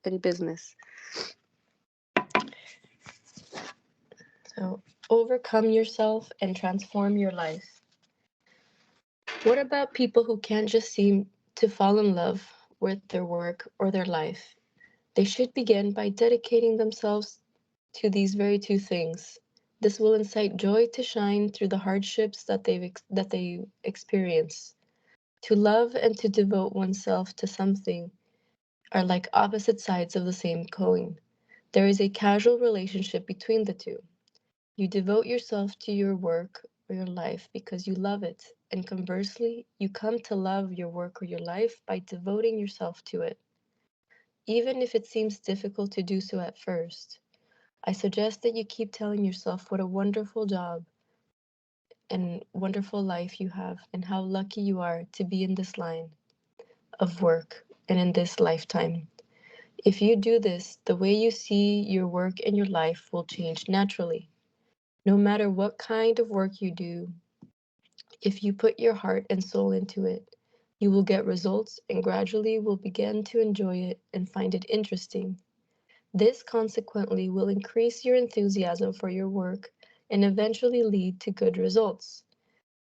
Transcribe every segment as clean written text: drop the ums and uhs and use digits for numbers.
and business. So, overcome yourself and transform your life. What about people who can't just seem to fall in love with their work or their life? They should begin by dedicating themselves to these very two things. This will incite joy to shine through the hardships that they experience. To love and to devote oneself to something are like opposite sides of the same coin. There is a causal relationship between the two. You devote yourself to your work or your life because you love it, and conversely, you come to love your work or your life by devoting yourself to it. Even if it seems difficult to do so at first, I suggest that you keep telling yourself what a wonderful job and wonderful life you have, and how lucky you are to be in this line of work and in this lifetime. If you do this, the way you see your work and your life will change naturally. No matter what kind of work you do, if you put your heart and soul into it, you will get results and gradually will begin to enjoy it and find it interesting. This consequently will increase your enthusiasm for your work and eventually lead to good results.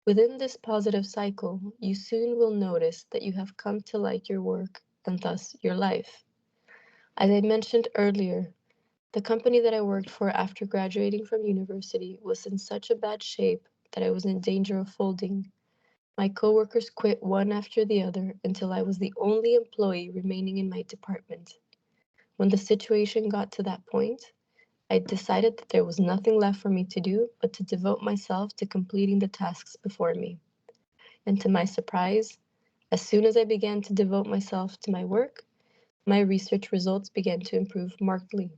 Within this positive cycle, you soon will notice that you have come to like your work and thus your life. As I mentioned earlier, the company that I worked for after graduating from university was in such a bad shape that I was in danger of folding. My coworkers quit one after the other until I was the only employee remaining in my department. When the situation got to that point, I decided that there was nothing left for me to do but to devote myself to completing the tasks before me. And to my surprise, as soon as I began to devote myself to my work, my research results began to improve markedly.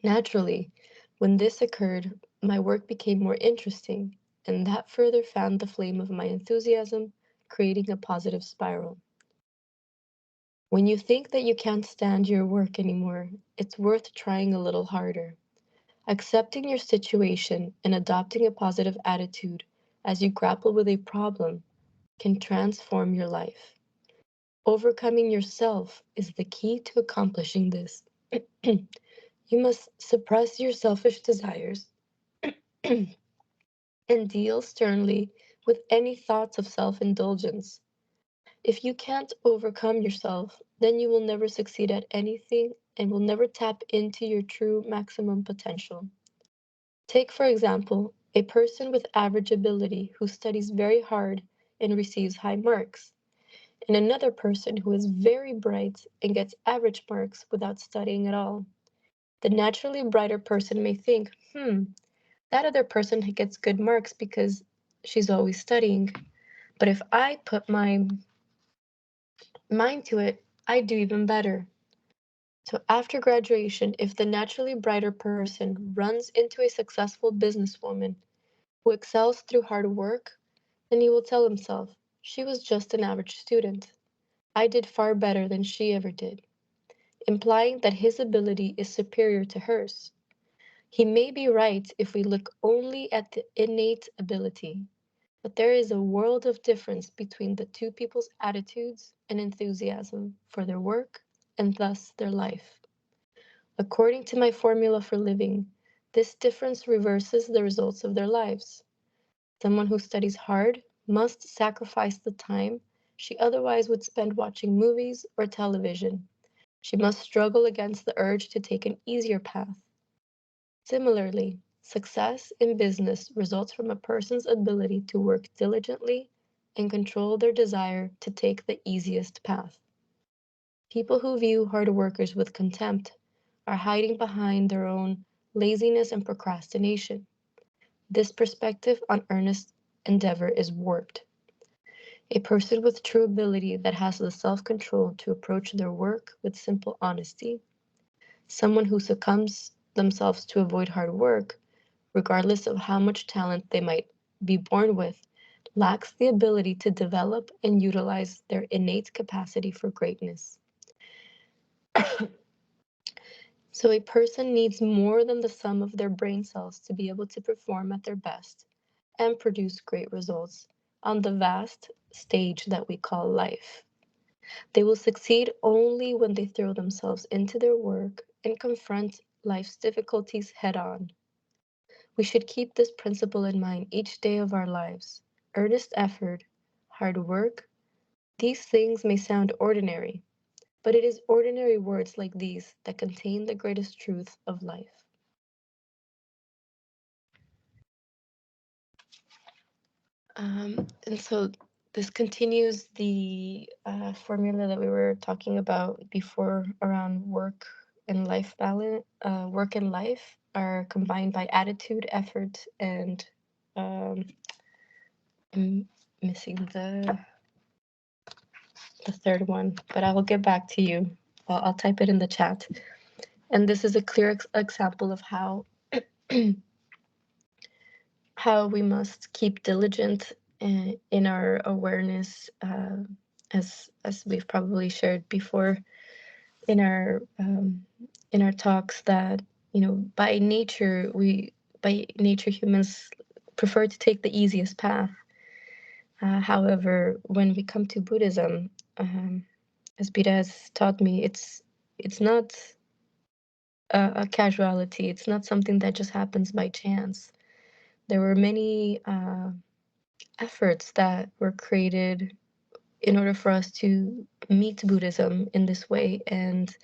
Naturally, when this occurred, my work became more interesting, and that further fanned the flame of my enthusiasm, creating a positive spiral. When you think that you can't stand your work anymore, it's worth trying a little harder. Accepting your situation and adopting a positive attitude as you grapple with a problem can transform your life. Overcoming yourself is the key to accomplishing this. You must suppress your selfish desires and deal sternly with any thoughts of self indulgence. If you can't overcome yourself, then you will never succeed at anything and will never tap into your true maximum potential. Take, for example, a person with average ability who studies very hard and receives high marks, and another person who is very bright and gets average marks without studying at all. The naturally brighter person may think, that other person gets good marks because she's always studying. But if I put my mind to it, I do even better. So after graduation, if the naturally brighter person runs into a successful businesswoman who excels through hard work, then he will tell himself, she was just an average student. I did far better than she ever did, implying that his ability is superior to hers. He may be right if we look only at the innate ability, but there is a world of difference between the two people's attitudes and enthusiasm for their work and thus their life. According to my formula for living, this difference reverses the results of their lives. Someone who studies hard must sacrifice the time she otherwise would spend watching movies or television. She must struggle against the urge to take an easier path. Similarly, success in business results from a person's ability to work diligently and control their desire to take the easiest path. People who view hard workers with contempt are hiding behind their own laziness and procrastination. This perspective on earnest endeavor is warped. A person with true ability that has the self control to approach their work with simple honesty, someone who succumbs themselves to avoid hard work, regardless of how much talent they might be born with, lacks the ability to develop and utilize their innate capacity for greatness. So a person needs more than the sum of their brain cells to be able to perform at their best and produce great results on the vast stage that we call life. They will succeed only when they throw themselves into their work and confront life's difficulties head on. We should keep this principle in mind each day of our lives. Earnest effort, hard work, these things may sound ordinary, but it is ordinary words like these that contain the greatest truth of life. And so this continues the formula that we were talking about before around work and life balance. Work and life are combined by attitude, effort, and um, I'm missing the third one, but I will get back to you. I'll type it in the chat. And this is a clear example of how how we must keep diligent in our awareness, as we've probably shared before in our talks, that by nature humans prefer to take the easiest path. However, when we come to Buddhism, as Buddha has taught me, it's not a casuality. It's not something that just happens by chance. There were many efforts that were created in order for us to meet Buddhism in this way, and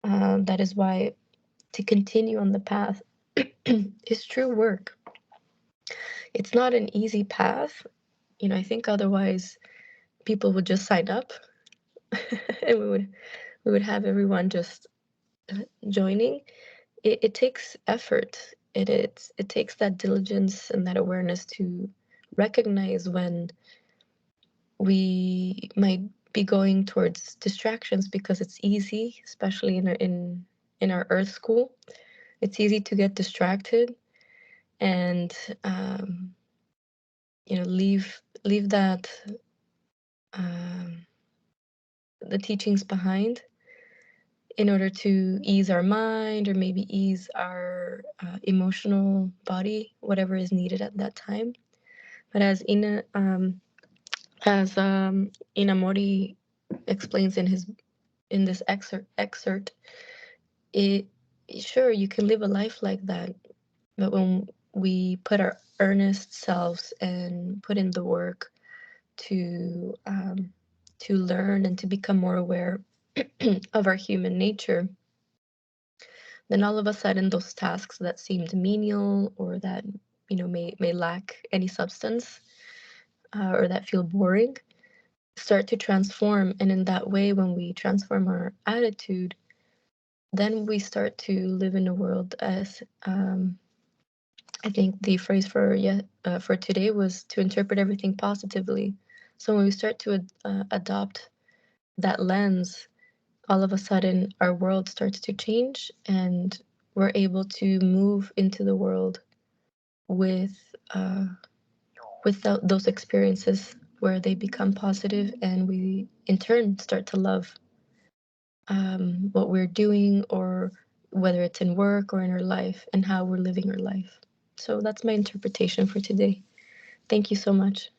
that is why to continue on the path is true work. It's not an easy path. I think otherwise people would just sign up and we would have everyone just joining. It takes effort. It takes that diligence and that awareness to recognize when we might be going towards distractions, because it's easy, especially in our earth school. It's easy to get distracted and leave that um, the teachings behind in order to ease our mind, or maybe ease our emotional body, whatever is needed at that time. But as Inamori explains in this excerpt, it sure, you can live a life like that, but when we put our earnest selves and put in the work to learn and to become more aware of our human nature, then all of a sudden those tasks that seemed menial, or that may lack any substance, or that feel boring, start to transform. And in that way, when we transform our attitude, then we start to live in a world, as I think the phrase for today was to interpret everything positively. So when we start to adopt that lens, all of a sudden our world starts to change, and we're able to move into the world with those experiences where they become positive, and we in turn start to love what we're doing, or whether it's in work or in our life, and how we're living our life. So that's my interpretation for today. Thank you so much.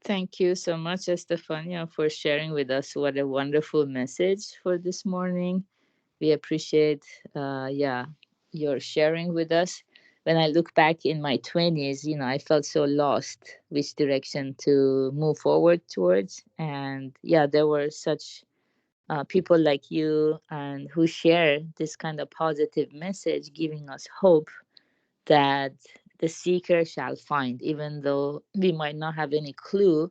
Thank you so much, Estefania, for sharing with us. What a wonderful message for this morning. We appreciate, your sharing with us. When I look back in my 20s, I felt so lost which direction to move forward towards. And yeah, there were such people like you and who share this kind of positive message, giving us hope that the seeker shall find, even though we might not have any clue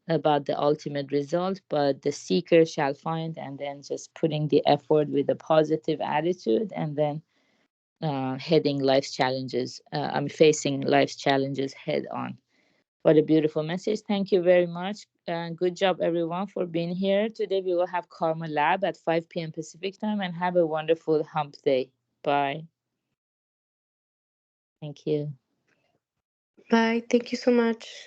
about the ultimate result, but the seeker shall find. And then just putting the effort with a positive attitude, and then heading life's challenges, I'm facing life's challenges head on. What a beautiful message. Thank you very much. Good job, everyone, for being here. Today we will have Karma Lab at 5 p.m. Pacific time, and have a wonderful hump day. Bye. Thank you. Bye. Thank you so much.